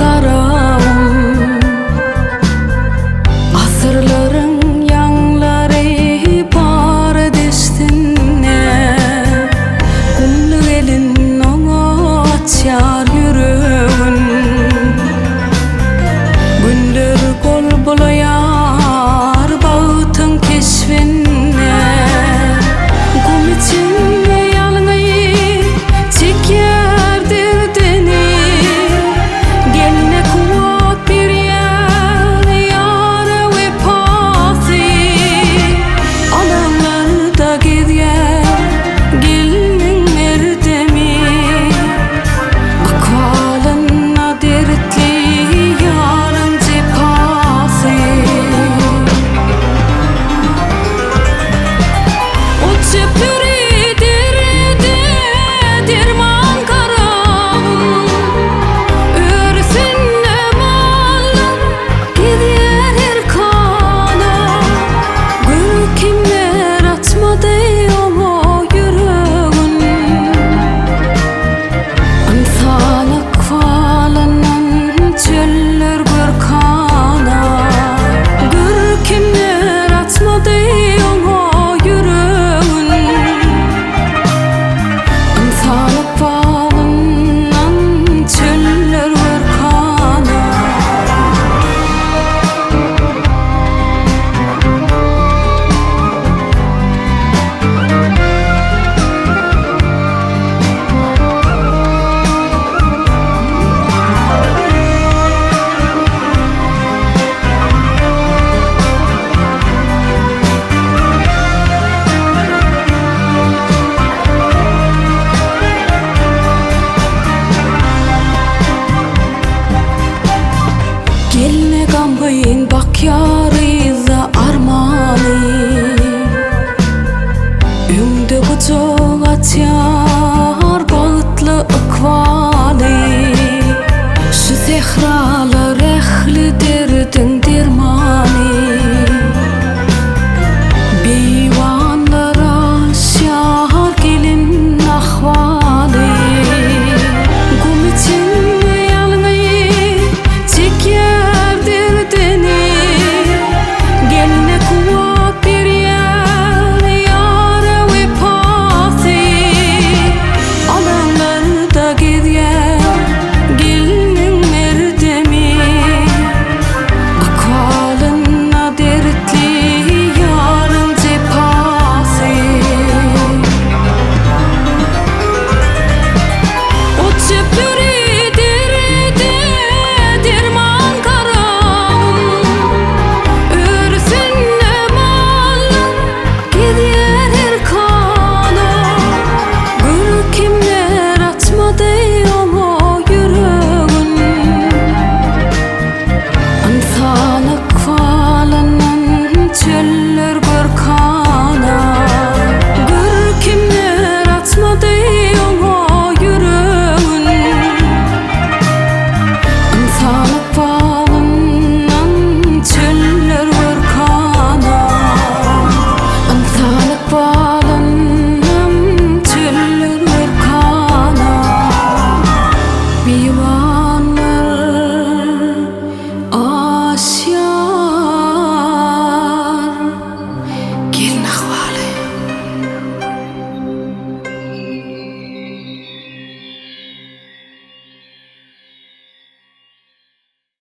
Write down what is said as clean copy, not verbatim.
karam. Asırların yanları bar destinne. Kumlu elin ona açar yürün. Gündür kol bulayar bağıtın keşfinne. Kum için yalnayı çekerdir deni. Geline kuvat bir yer yar ve pası. Alanlarda gidiyor gelinin erdemi. Akvalına dertli yarın cepası. O çöpürü derede derman karam. Örsünle mallar gidiyor her kana. Gül kimler atmadı o yüreğin. Ansalık falanan çöller gürkana. Gül kimler atmadı o yüreğin. Ansalık falanan çöller gürkana. Geline gambayın bak yar